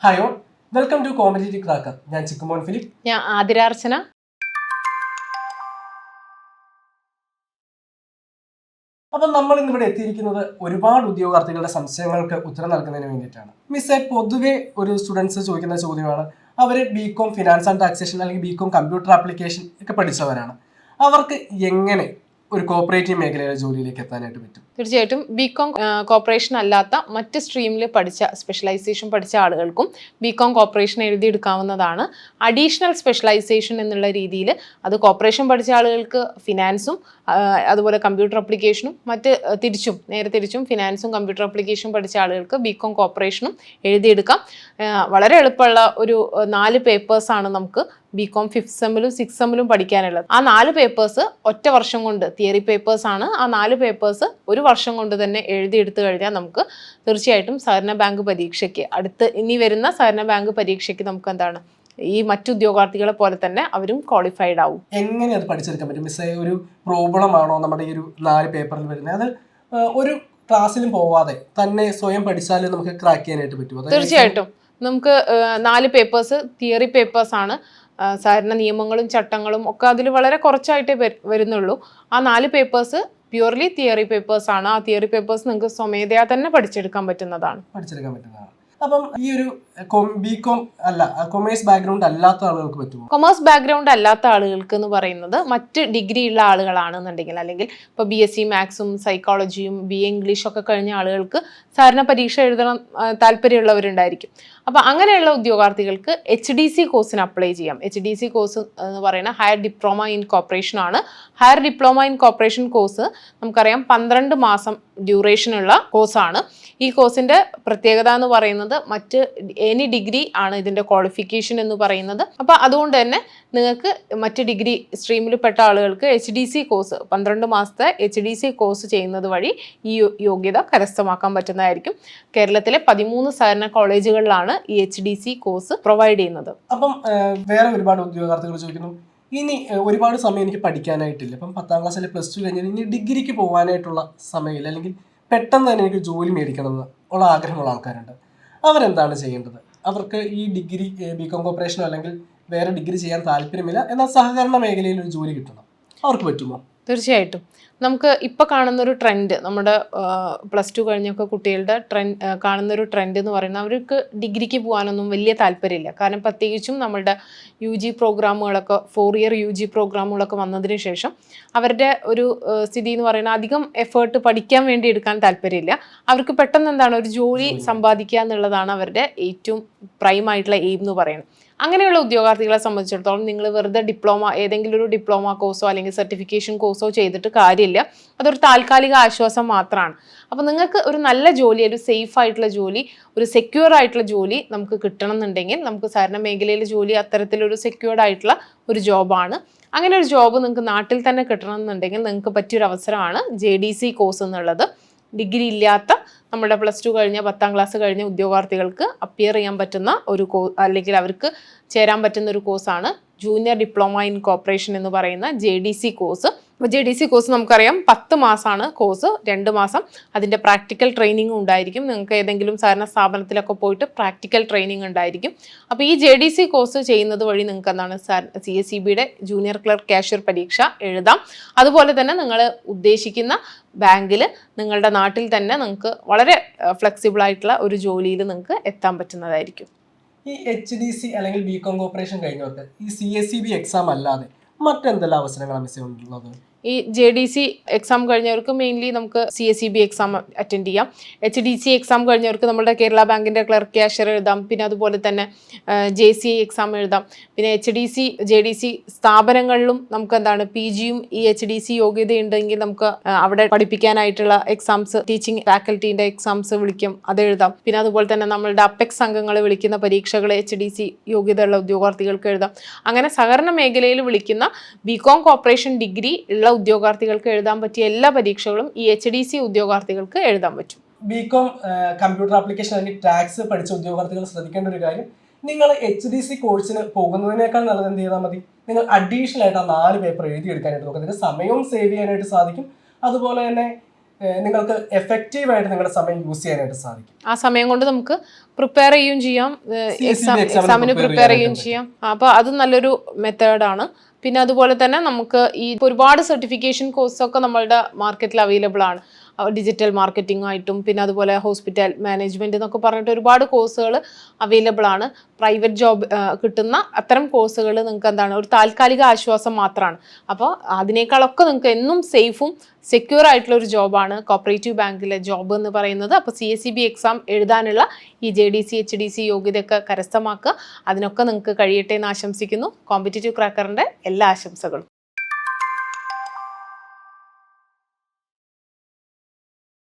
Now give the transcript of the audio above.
Hi all, welcome to competitive cracker. ഞാൻ Chikkumon Philip. ഞാൻ ആതിരാർച്ചന. അപ്പം നമ്മൾ ഇന്നിവിടെ എത്തിയിരിക്കുന്നത് ഒരുപാട് ഉദ്യോഗാർത്ഥികളുടെ സംശയങ്ങൾക്ക് ഉത്തരം നൽകുന്നതിന് വേണ്ടിയിട്ടാണ്. മിസ്സേ, പൊതുവെ ഒരു സ്റ്റുഡൻസ് ചോദിക്കുന്ന ചോദ്യമാണ്, അവർ ബികോം ഫിനാൻസ് ആൻഡ് ടാക്സേഷൻ അല്ലെങ്കിൽ ബികോം കമ്പ്യൂട്ടർ ആപ്ലിക്കേഷൻ ഒക്കെ പഠിച്ചവരാണ്. അവർക്ക് എങ്ങനെ ഒരു കോപ്പറേറ്റീവ് മേഖലയിലെ ജോലിയിലേക്ക് എത്താനായിട്ട് പറ്റും? തീർച്ചയായിട്ടും ബികോം കോർപ്പറേഷൻ അല്ലാത്ത മറ്റ് സ്ട്രീമിൽ പഠിച്ച സ്പെഷ്യലൈസേഷൻ പഠിച്ച ആളുകൾക്കും ബികോം കോർപ്പറേഷൻ എഴുതിയെടുക്കാവുന്നതാണ്. അഡീഷണൽ സ്പെഷ്യലൈസേഷൻ എന്നുള്ള രീതിയിൽ അത് കോർപ്പറേഷൻ പഠിച്ച ആളുകൾക്ക് ഫിനാൻസും അതുപോലെ കമ്പ്യൂട്ടർ ആപ്ലിക്കേഷനും നേരെ തിരിച്ചും ഫിനാൻസും കമ്പ്യൂട്ടർ ആപ്ലിക്കേഷനും പഠിച്ച ആളുകൾക്ക് ബികോം കോർപ്പറേഷനും എഴുതിയെടുക്കാം. വളരെ എളുപ്പമുള്ള ഒരു 4 പേപ്പേഴ്സാണ് നമുക്ക് ബികോം 5th സെമ്മിലും 6th സെമ്മിലും പഠിക്കാനുള്ളത്. ആ 4 പേപ്പേഴ്സ് ഒറ്റ വർഷം കൊണ്ട്, തിയറി പേപ്പേഴ്സാണ്. ആ 4 പേപ്പേഴ്സ് ഒരു വർഷം കൊണ്ട് തന്നെ എഴുതിയെടുത്തു കഴിഞ്ഞാൽ നമുക്ക് തീർച്ചയായിട്ടും സഹകരണ ബാങ്ക് പരീക്ഷയ്ക്ക്, ഇനി വരുന്ന സഹകരണ ബാങ്ക് പരീക്ഷയ്ക്ക് നമുക്ക് എന്താണ്, ഈ മറ്റു ഉദ്യോഗാർത്ഥികളെ പോലെ തന്നെ അവരും ക്വാളിഫൈഡ് ആവും. എങ്ങനെ അത് പഠിച്ചെടുക്കാൻ പറ്റും മിസ്സേ? ഒരു പ്രോബ്ലം ആണോ നമ്മുടെ ഈ ഒരു 4 പേപ്പറിൽ വരുന്നത്? അത് ഒരു ക്ലാസ്സിലും പോവാതെ തന്നെ സ്വയം പഠിച്ചാലും നമുക്ക് ക്രാക്ക് ചെയ്യാനായിട്ട് പറ്റുമോ? തീർച്ചയായിട്ടും നമുക്ക് 4 പേപ്പേഴ്സ് തിയറി പേപ്പേഴ്സാണ്. സഹകരണ നിയമങ്ങളും ചട്ടങ്ങളും ഒക്കെ അതിൽ വളരെ കുറച്ചായിട്ടേ വരുന്നുള്ളൂ. ആ 4 പേപ്പേഴ്സ് പ്യൂർലി തിയറി പേപ്പേഴ്സ് ആണ്. ആ തിയറി പേപ്പേഴ്സ് നിങ്ങൾക്ക് സ്വമേധയാ തന്നെ പഠിച്ചെടുക്കാൻ പറ്റുന്നതാണ്. അപ്പം ഈ ഒരു ബികോം അല്ല, കൊമേഴ്സ് ബാക്ക്ഗ്രൗണ്ട് അല്ലാത്ത ആളുകൾക്ക് പറ്റുമോ? കൊമേഴ്സ് ബാക്ക്ഗ്രൗണ്ട് അല്ലാത്ത ആളുകൾക്ക് എന്ന് പറയുന്നത് മറ്റ് ഡിഗ്രി ഉള്ള ആളുകളാണെന്നുണ്ടെങ്കിൽ, അല്ലെങ്കിൽ ഇപ്പോൾ BSc മാത്സും സൈക്കോളജിയും BA ഇംഗ്ലീഷും ഒക്കെ കഴിഞ്ഞ ആളുകൾക്ക് സഹകരണ പരീക്ഷ എഴുതണം താല്പര്യമുള്ളവരുണ്ടായിരിക്കും. അപ്പോൾ അങ്ങനെയുള്ള ഉദ്യോഗാർത്ഥികൾക്ക് HDC കോഴ്സിന് അപ്ലൈ ചെയ്യാം. HDC കോഴ്സ് എന്ന് പറയുന്ന ഹയർ ഡിപ്ലോമ ഇൻ കോർപ്പറേഷൻ ആണ്. Higher diploma in corporation course നമുക്കറിയാം 12 മാസം ഡ്യൂറേഷനുള്ള കോഴ്സാണ്. ഈ കോഴ്സിൻ്റെ പ്രത്യേകത എന്ന് പറയുന്നത് മറ്റ് എനി ഡിഗ്രി ആണ് ഇതിൻ്റെ ക്വാളിഫിക്കേഷൻ എന്ന് പറയുന്നത്. അപ്പോൾ അതുകൊണ്ട് തന്നെ നിങ്ങൾക്ക് മറ്റ് ഡിഗ്രി സ്ട്രീമിൽ പെട്ട ആളുകൾക്ക് HDC കോഴ്സ് 12 മാസത്തെ HDC കോഴ്സ് ചെയ്യുന്നത് വഴി ഈ യോഗ്യത കരസ്ഥമാക്കാൻ പറ്റുന്നതായിരിക്കും. കേരളത്തിലെ 13 സഹകരണ കോളേജുകളിലാണ് ഈ HDC കോഴ്സ് പ്രൊവൈഡ് ചെയ്യുന്നത്. അപ്പം വേറെ ഒരുപാട് ഉദ്യോഗാർത്ഥികൾ ചോദിക്കുന്നു, ഇനി ഒരുപാട് സമയം എനിക്ക് പഠിക്കാനായിട്ടില്ല, ഇപ്പം 10ാം ക്ലാസ് അല്ലെങ്കിൽ +2 കഴിഞ്ഞാൽ ഇനി ഡിഗ്രിക്ക് പോകാനായിട്ടുള്ള സമയമില്ല, അല്ലെങ്കിൽ പെട്ടെന്ന് തന്നെ എനിക്ക് ജോലി മേടിക്കണമെന്ന് ഉള്ള ആഗ്രഹമുള്ള ആൾക്കാരുണ്ട്. അവരെന്താണ് ചെയ്യേണ്ടത്? അവർക്ക് ഈ ഡിഗ്രി ബികോം കോർപ്പറേഷനോ അല്ലെങ്കിൽ വേറെ ഡിഗ്രി ചെയ്യാൻ താല്പര്യമില്ല, എന്നാൽ സഹകരണ മേഖലയിൽ ഒരു ജോലി കിട്ടണം, അവർക്ക് പറ്റുമോ? തീർച്ചയായിട്ടും നമുക്ക് ഇപ്പോൾ കാണുന്നൊരു ട്രെൻഡ്, നമ്മുടെ +2 കഴിഞ്ഞൊക്കെ കുട്ടികളുടെ കാണുന്നൊരു ട്രെൻഡ് എന്ന് പറയുന്നത് അവർക്ക് ഡിഗ്രിക്ക് പോകാനൊന്നും വലിയ താല്പര്യമില്ല. കാരണം പ്രത്യേകിച്ചും നമ്മളുടെ UG പ്രോഗ്രാമുകളൊക്കെ 4 ഇയർ UG പ്രോഗ്രാമുകളൊക്കെ വന്നതിന് ശേഷം അവരുടെ ഒരു സ്ഥിതി എന്ന് പറയുന്നത് അധികം എഫേർട്ട് പഠിക്കാൻ വേണ്ടി എടുക്കാൻ താല്പര്യമില്ല. അവർക്ക് പെട്ടെന്ന് എന്താണ്, ഒരു ജോലി സമ്പാദിക്കുക എന്നുള്ളതാണ് അവരുടെ ഏറ്റവും പ്രൈം ആയിട്ടുള്ള എയിം എന്ന് പറയുന്നത്. അങ്ങനെയുള്ള ഉദ്യോഗാർത്ഥികളെ സംബന്ധിച്ചിടത്തോളം നിങ്ങൾ വെറുതെ ഏതെങ്കിലും ഒരു ഡിപ്ലോമ കോഴ്സോ അല്ലെങ്കിൽ സർട്ടിഫിക്കേഷൻ കോഴ്സോ ചെയ്തിട്ട് കാര്യമില്ല. അതൊരു താൽക്കാലിക ആശ്വാസം മാത്രമാണ്. അപ്പോൾ നിങ്ങൾക്ക് ഒരു നല്ല ജോലി, ഒരു സേഫ് ആയിട്ടുള്ള ജോലി, ഒരു സെക്യൂർ ആയിട്ടുള്ള ജോലി നമുക്ക് കിട്ടണം എന്നുണ്ടെങ്കിൽ, നമുക്ക് സഹകരണ മേഖലയിലെ ജോലി അത്തരത്തിലൊരു സെക്യൂർഡ് ആയിട്ടുള്ള ഒരു ജോബാണ്. അങ്ങനെ ഒരു ജോബ് നിങ്ങൾക്ക് നാട്ടിൽ തന്നെ കിട്ടണം എന്നുണ്ടെങ്കിൽ നിങ്ങൾക്ക് പറ്റിയൊരു അവസരമാണ് JDC കോഴ്സ് എന്നുള്ളത്. ഡിഗ്രി ഇല്ലാത്ത നമ്മുടെ +2 കഴിഞ്ഞ 10ാം ക്ലാസ് കഴിഞ്ഞ ഉദ്യോഗാർത്ഥികൾക്ക് അപ്പിയർ ചെയ്യാൻ പറ്റുന്ന ഒരു അല്ലെങ്കിൽ അവർക്ക് ചേരാൻ പറ്റുന്ന ഒരു കോഴ്സാണ് ജൂനിയർ ഡിപ്ലോമ ഇൻ കോർപ്പറേഷൻ എന്ന് പറയുന്ന JDC കോഴ്സ്. അപ്പോൾ JDC കോഴ്സ് നമുക്കറിയാം 10 മാസമാണ് കോഴ്സ്. 2 മാസം അതിൻ്റെ പ്രാക്ടിക്കൽ ട്രെയിനിങ് ഉണ്ടായിരിക്കും. നിങ്ങൾക്ക് ഏതെങ്കിലും സഹകരണ സ്ഥാപനത്തിലൊക്കെ പോയിട്ട് പ്രാക്ടിക്കൽ ട്രെയിനിങ് ഉണ്ടായിരിക്കും. അപ്പോൾ ഈ JDC കോഴ്സ് ചെയ്യുന്നത് വഴി നിങ്ങൾക്ക് എന്താണ്, CSEBയുടെ ജൂനിയർ ക്ലർക്ക് കാഷ്യർ പരീക്ഷ എഴുതാം. അതുപോലെ തന്നെ നിങ്ങൾ ഉദ്ദേശിക്കുന്ന ബാങ്കിൽ നിങ്ങളുടെ നാട്ടിൽ തന്നെ നിങ്ങൾക്ക് വളരെ ഫ്ലെക്സിബിൾ ആയിട്ടുള്ള ഒരു ജോലിയിൽ നിങ്ങൾക്ക് എത്താൻ പറ്റുന്നതായിരിക്കും. ഈ HDC അല്ലെങ്കിൽ ബികോം കോർപ്പറേഷൻ കഴിഞ്ഞവർക്ക് ഈ CSEB എക്സാം അല്ലാതെ മറ്റെന്തെല്ലാം അവസരങ്ങളാണ് മിസ് ഉള്ളത്? ഈ JDC എക്സാം കഴിഞ്ഞവർക്ക് മെയിൻലി നമുക്ക് CSEB എക്സാം അറ്റൻഡ് ചെയ്യാം. HDC എക്സാം കഴിഞ്ഞവർക്ക് നമ്മുടെ കേരള ബാങ്കിൻ്റെ ക്ലർക്ക് കാഷ്യർ എഴുതാം. പിന്നെ അതുപോലെ തന്നെ JCI എക്സാം എഴുതാം. പിന്നെ JDC സ്ഥാപനങ്ങളിലും നമുക്ക് എന്താണ്, PGയും ഈ HDC യോഗ്യതയുണ്ടെങ്കിൽ നമുക്ക് അവിടെ പഠിപ്പിക്കാനായിട്ടുള്ള എക്സാംസ്, ടീച്ചിങ് ഫാക്കൽറ്റീൻ്റെ എക്സാംസ് വിളിക്കും, അത് എഴുതാം. പിന്നെ അതുപോലെ തന്നെ നമ്മളുടെ അപ്പെക്സ് അംഗങ്ങൾ വിളിക്കുന്ന പരീക്ഷകൾ HDC യോഗ്യതയുള്ള ഉദ്യോഗാർത്ഥികൾക്ക് എഴുതാം. അങ്ങനെ സഹകരണ മേഖലയിൽ വിളിക്കുന്ന ബികോം കോർപ്പറേഷൻ ഡിഗ്രി ഉള്ള ഉദ്യോഗാർത്ഥികൾക്ക് എഴുതാൻ പറ്റിയ എല്ലാ പരീക്ഷകളും ഈ HDC ഉദ്യോഗാർത്ഥികൾക്ക് എഴുതാൻ പറ്റും. ബികോം കമ്പ്യൂട്ടർ ആപ്ലിക്കേഷൻ അല്ലെങ്കിൽ ടാക്സ് പഠിച്ച ഉദ്യോഗാർത്ഥികൾ ശ്രദ്ധിക്കേണ്ട ഒരു കാര്യം, നിങ്ങൾ HDC കോഴ്സിന് പോകുന്നതിനേക്കാൾ നല്ലത് എന്ത് ചെയ്താൽ മതി, നിങ്ങൾ അഡീഷണൽ ആയിട്ട് ആ 4 പേപ്പർ എഴുതിയെടുക്കാനായിട്ട് നോക്കുക. നിങ്ങൾക്ക് സമയവും സേവ് ചെയ്യാനായിട്ട് സാധിക്കും. അതുപോലെ തന്നെ നിങ്ങൾക്ക് എഫക്റ്റീവായിട്ട് നിങ്ങളുടെ സമയം യൂസ് ചെയ്യാനായിട്ട് സാധിക്കും? ആ സമയം കൊണ്ട് നമുക്ക് പ്രിപ്പയർ ചെയ്യുകയും ചെയ്യാം, CSEB എക്സാമിന് പ്രിപ്പയർ ചെയ്യുകയും ചെയ്യാം. അപ്പോൾ അത് നല്ലൊരു മെത്തേഡാണ്. പിന്നെ അതുപോലെ തന്നെ നമുക്ക് ഈ ഒരുപാട് സർട്ടിഫിക്കേഷൻ കോഴ്സൊക്കെ നമ്മളുടെ മാർക്കറ്റിൽ അവൈലബിൾ ആണ്. ഡിജിറ്റൽ മാർക്കറ്റിംഗ് ആയിട്ടും പിന്നെ അതുപോലെ ഹോസ്പിറ്റൽ മാനേജ്മെന്റ് എന്നൊക്കെ പറഞ്ഞിട്ട് ഒരുപാട് കോഴ്സുകൾ അവൈലബിൾ ആണ്. പ്രൈവറ്റ് ജോബ് കിട്ടുന്ന അത്തരം കോഴ്സുകൾ നിങ്ങൾക്ക് എന്താണ് ഒരു താൽക്കാലിക ആശ്വാസം മാത്രമാണ്. അപ്പോൾ അതിനേക്കാളൊക്കെ നിങ്ങൾക്ക് എന്നും സേഫും സെക്യൂർ ആയിട്ടുള്ള ഒരു ജോബാണ് കോപ്പറേറ്റീവ് ബാങ്കിലെ ജോബ് എന്ന് പറയുന്നത്. അപ്പോൾ CSEB എക്സാം എഴുതാനുള്ള ഈ JDC HDC യോഗ്യതയൊക്കെ കരസ്ഥമാക്കുക. അതിനൊക്കെ നിങ്ങൾക്ക് കഴിയട്ടെ എന്ന് ആശംസിക്കുന്നു. കോമ്പറ്റേറ്റീവ് ക്രാക്കറിൻ്റെ എല്ലാ ആശംസകളും.